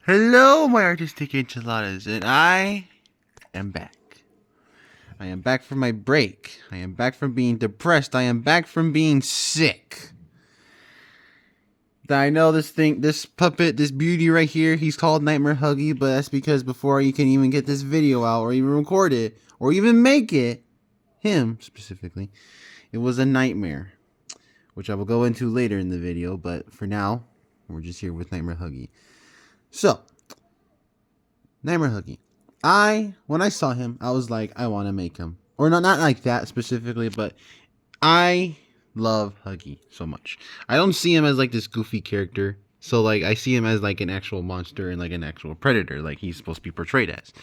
Hello, my artistic enchiladas, and I am back. I am back from my break. I am back from being depressed. I am back from being sick. I know this puppet, this beauty right here, he's called Nightmare Huggy, but that's because before you can even get this video out, or even record it, or even make it, him specifically, it was a nightmare, which I will go into later in the video, but for now, we're just here with Nightmare Huggy. So, Nightmare Huggy. When I saw him, I was like, I want to make him. Or not like that specifically, but I love Huggy so much. I don't see him as like this goofy character. So like I see him as like an actual monster and like an actual predator, like he's supposed to be portrayed as.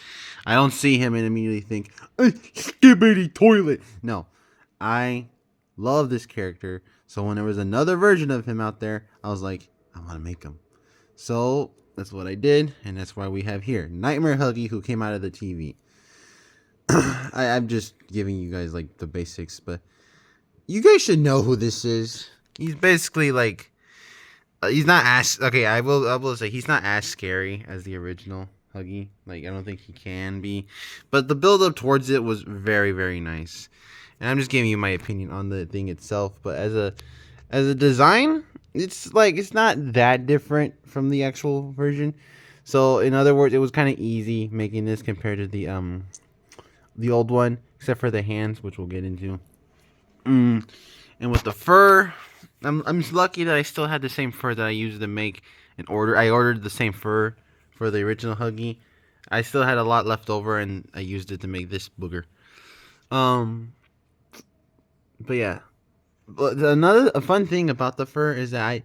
I don't see him and immediately think, skibbity toilet. No. I love this character. So when there was another version of him out there, I was like, I want to make him. So that's what I did, and that's why we have here Nightmare Huggy, who came out of the TV. I'm just giving you guys like the basics, but you guys should know who this is. He's basically like, he's not as okay. I will say he's not as scary as the original Huggy. Like I don't think he can be, but the build up towards it was very very nice. And I'm just giving you my opinion on the thing itself, but as a design, it's like it's not that different from the actual version. So in other words, it was kind of easy making this compared to the old one, except for the hands, which we'll get into. And with the fur, I'm just lucky that I still had the same fur that I used to make an order. I ordered the same fur for the original Huggy. I still had a lot left over, and I used it to make this booger. But yeah. But a fun thing about the fur is that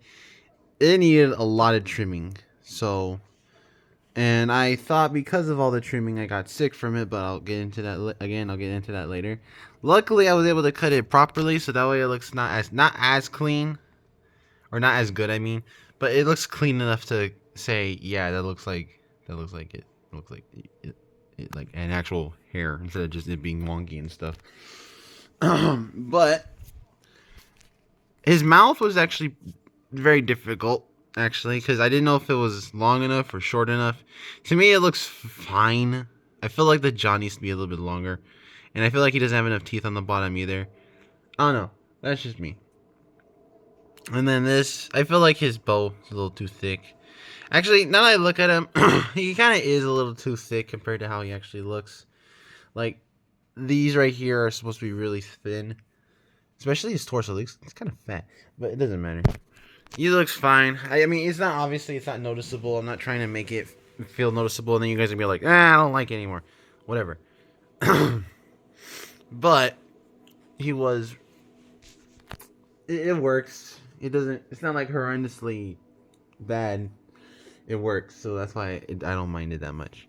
it needed a lot of trimming. So, and I thought because of all the trimming I got sick from it, but I'll get into that again. I'll get into that later. Luckily, I was able to cut it properly, so that way it looks not as clean, or not as good. I mean, but it looks clean enough to say, yeah, that looks like it looks like it like an actual hair instead of just it being wonky and stuff. But his mouth was actually very difficult, actually, because I didn't know if it was long enough or short enough. To me, it looks fine. I feel like the jaw needs to be a little bit longer, and I feel like he doesn't have enough teeth on the bottom either. I don't know. That's just me. And then this, I feel like his bow is a little too thick. Actually, now that I look at him, he kind of is a little too thick compared to how he actually looks. Like, these right here are supposed to be really thin. Especially his torso. It's kind of fat. But it doesn't matter. He looks fine. I mean, it's not noticeable. I'm not trying to make it feel noticeable. And then you guys are going to be like, I don't like it anymore. Whatever. But he was... It works. It's not like horrendously bad. It works. So that's why I don't mind it that much.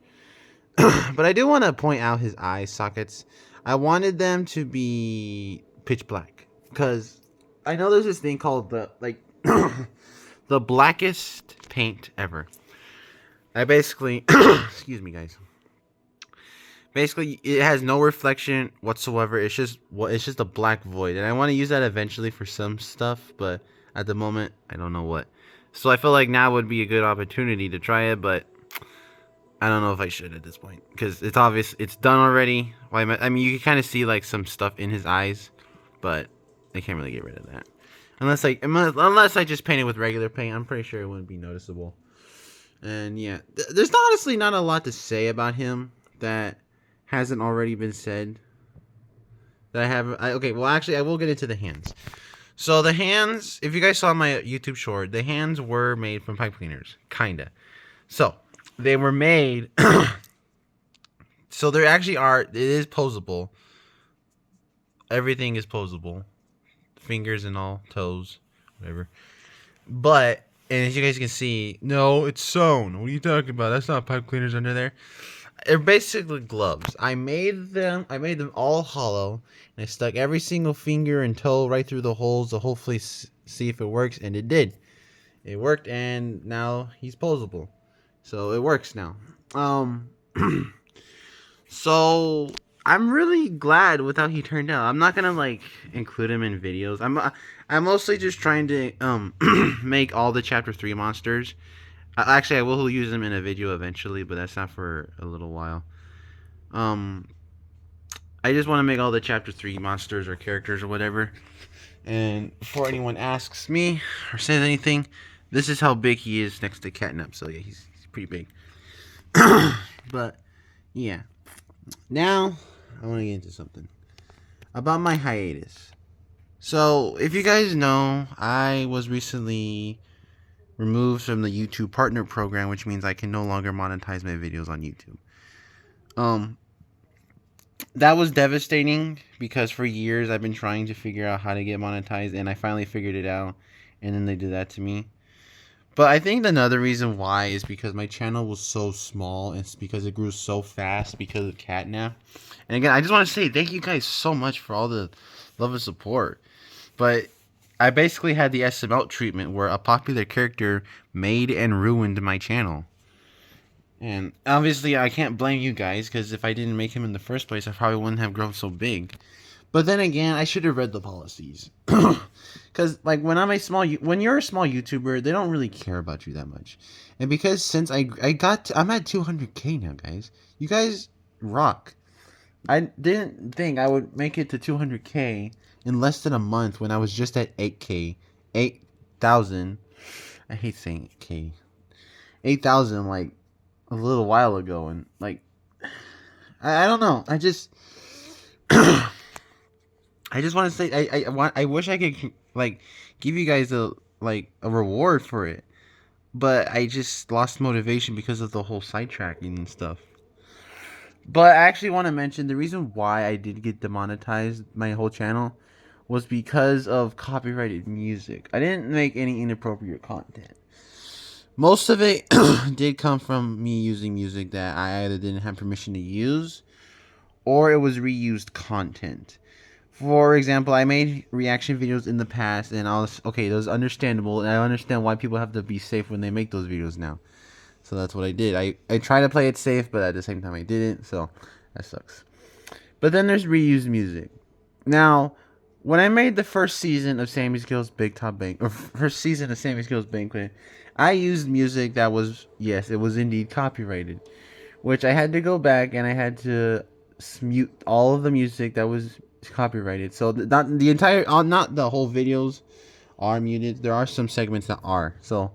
But I do want to point out his eye sockets. I wanted them to be pitch black, because I know there's this thing called the the blackest paint ever. I basically excuse me guys, basically it has no reflection whatsoever. It's just a black void, and I want to use that eventually for some stuff, but at the moment I don't know what. So I feel like now would be a good opportunity to try it, but I don't know if I should at this point, because it's obvious it's done already. I mean, you can kind of see like some stuff in his eyes, but I can't really get rid of that. Unless I just paint it with regular paint, I'm pretty sure it wouldn't be noticeable. And yeah, there's honestly not a lot to say about him that hasn't already been said. Okay, well actually I will get into the hands. So the hands, if you guys saw my YouTube short, the hands were made from pipe cleaners, kinda. So they were made. So there actually are. It is posable. Everything is posable. Fingers and all, toes, whatever. But, and as you guys can see, no, it's sewn. What are you talking about? That's not pipe cleaners under there. They're basically gloves. I made them all hollow, and I stuck every single finger and toe right through the holes to hopefully see if it works, and it did. It worked, and now he's posable. So it works now. So I'm really glad with how he turned out. I'm not gonna like include him in videos. I'm mostly just trying to make all the chapter 3 monsters. Actually, I will use them in a video eventually, but that's not for a little while. Um, I just want to make all the chapter 3 monsters or characters or whatever. And before anyone asks me or says anything, this is how big he is next to Catnap. So yeah, he's pretty big. But yeah, now I want to get into something about my hiatus. So if you guys know, I was recently removed from the YouTube Partner Program, which means I can no longer monetize my videos on YouTube. Um, that was devastating because for years I've been trying to figure out how to get monetized, and I finally figured it out, and then they did that to me. But I think another reason why is because my channel was so small, and it's because it grew so fast because of Catnap. And again, I just want to say thank you guys so much for all the love and support. But I basically had the SML treatment where a popular character made and ruined my channel. And obviously I can't blame you guys, because if I didn't make him in the first place, I probably wouldn't have grown so big. But then again, I should have read the policies. Because like when you're a small YouTuber, they don't really care about you that much. And because since I'm at 200K now, guys. You guys rock. I didn't think I would make it to 200K in less than a month when I was just at 8K, 8,000. I hate saying K. 8,000 like a little while ago, and like I don't know. I just I just want to say I wish I could like give you guys a reward for it, but I just lost motivation because of the whole sidetracking and stuff. But I actually want to mention the reason why I did get demonetized my whole channel was because of copyrighted music. I didn't make any inappropriate content. Most of it did come from me using music that I either didn't have permission to use, or it was reused content. For example, I made reaction videos in the past, and okay, that was understandable, and I understand why people have to be safe when they make those videos now. So that's what I did. I tried to play it safe, but at the same time I didn't, so that sucks. But then there's reused music. Now, when I made the first season of Sammy Skill's Big Top Bank, or first season of Sammy Skill's Banquet, I used music that was, yes, it was indeed copyrighted, which I had to go back and I had to mute all of the music that was copyrighted. So not the entire, not the whole videos are muted. There are some segments that are. So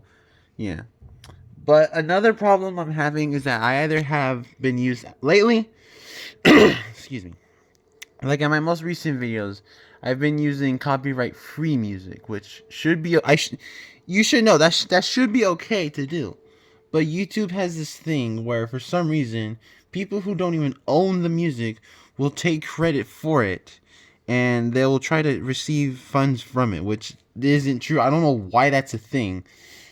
yeah. But another problem I'm having is that I either have been used lately, excuse me, like in my most recent videos, I've been using copyright free music, which should be you should know that should be okay to do. But YouTube has this thing where for some reason people who don't even own the music will take credit for it, and they will try to receive funds from it, which isn't true. I don't know why that's a thing.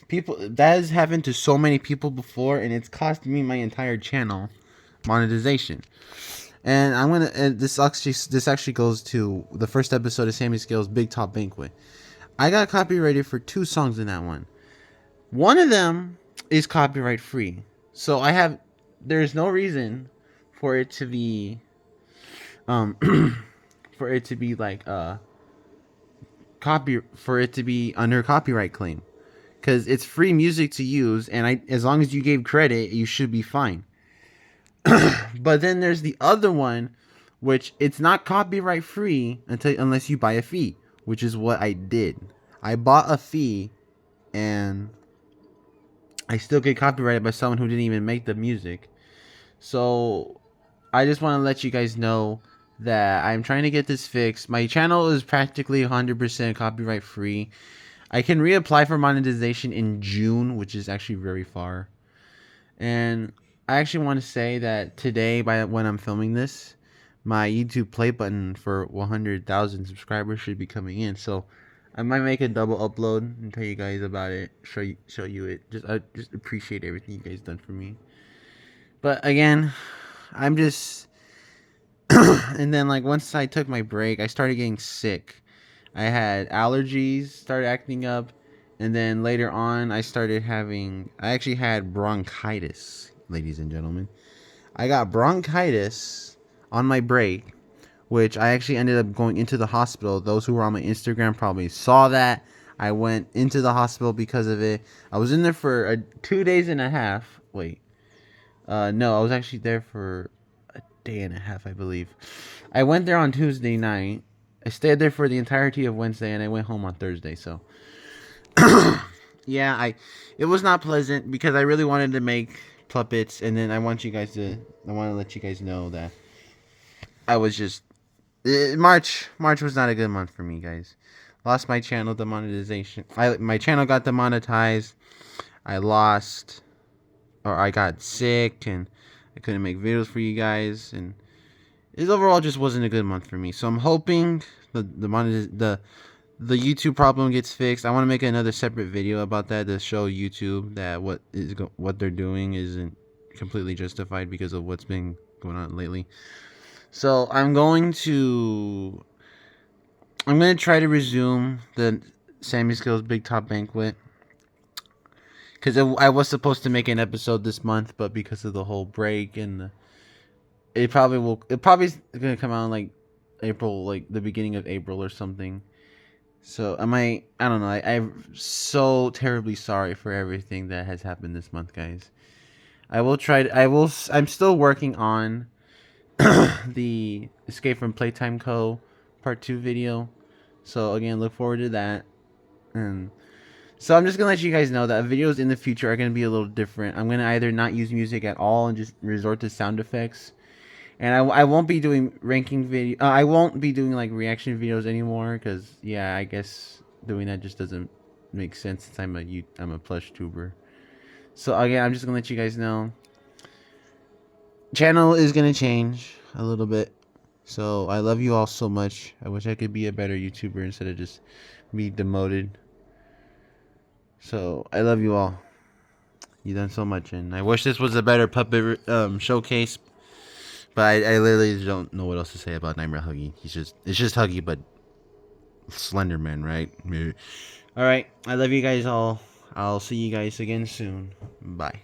People, that has happened to so many people before, and it's cost me my entire channel monetization. And I'm gonna. This actually goes to the first episode of Sammy Scale's Big Top Banquet. I got copyrighted for 2 songs in that one. One of them is copyright free, so there's no reason for it to be for it to be like for it to be under copyright claim, because it's free music to use, and as long as you gave credit, you should be fine. But then there's the other one, which it's not copyright free unless you buy a fee, which is what I did. I bought a fee, and I still get copyrighted by someone who didn't even make the music. So I just want to let you guys know that I'm trying to get this fixed. My channel is practically 100% copyright free. I can reapply for monetization in June, which is actually very far. And I actually want to say that today, when I'm filming this, my YouTube play button for 100,000 subscribers should be coming in. So I might make a double upload and tell you guys about it. Show you it. I just appreciate everything you guys done for me. But again, I'm just and then like once I took my break, I started getting sick. I had allergies, started acting up, and then later on I actually had bronchitis, ladies and gentlemen. I got bronchitis on my break, which I actually ended up going into the hospital. Those who were on my Instagram probably saw that. I went into the hospital because of it. I was in there for 2 days and a half. Wait. No, I was actually there for a day and a half, I believe. I went there on Tuesday night. I stayed there for the entirety of Wednesday, and I went home on Thursday. So, yeah, it was not pleasant because I really wanted to make puppets, and then I want to let you guys know that I was just March was not a good month for me, guys. Lost my channel demonetization. My channel got demonetized. I lost, or I got sick, and I couldn't make videos for you guys, and it overall just wasn't a good month for me. So I'm hoping the YouTube problem gets fixed. I want to make another separate video about that to show YouTube that what they're doing isn't completely justified because of what's been going on lately. So I'm going to try to resume the Sammy Skills Big Top Banquet because I was supposed to make an episode this month, but because of the whole break and it probably is gonna come out in like April, like the beginning of April or something. So I don't know. I'm so terribly sorry for everything that has happened this month, guys. I'm still working on the Escape from Playtime Co. Part 2 video. So again, look forward to that. And so I'm just gonna let you guys know that videos in the future are gonna be a little different. I'm gonna either not use music at all and just resort to sound effects. And I won't be doing ranking video. I won't be doing like reaction videos anymore because yeah, I guess doing that just doesn't make sense since I'm a plush tuber. So again, I'm just gonna let you guys know. Channel is gonna change a little bit. So I love you all so much. I wish I could be a better YouTuber instead of just be demoted. So I love you all. You done so much, and I wish this was a better puppet showcase. But I literally don't know what else to say about Nightmare Huggy. It's just Huggy, but Slenderman, right? All right, I love you guys all. I'll see you guys again soon. Bye.